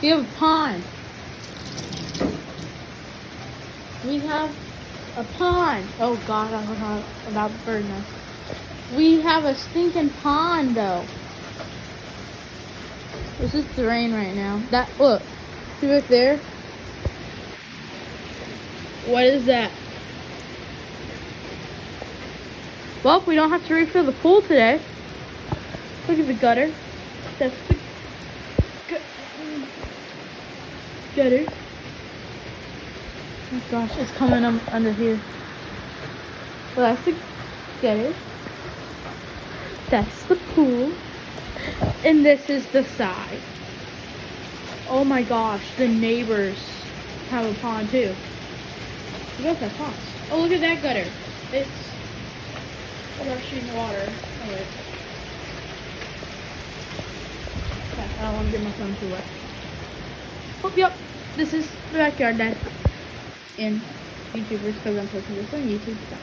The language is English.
We have a pond. We have a pond. Oh God, I forgot about the bird nest. We have a stinking pond though. This is the rain right now. That look, see right there. What is that? Well, we don't have to refill the pool today. Look at the gutter. That's the gutter. Oh gosh, it's coming under here. Well, that's the gutter. That's the pool. And this is the side. Oh my gosh, the neighbors have a pond too. We both have ponds. Oh, look at that gutter. It's rushing water. Oh, wait. Okay, I don't want to get my phone too wet. Oh, yep. This is the backyard then. And YouTubers, because I'm posting this on YouTube. So.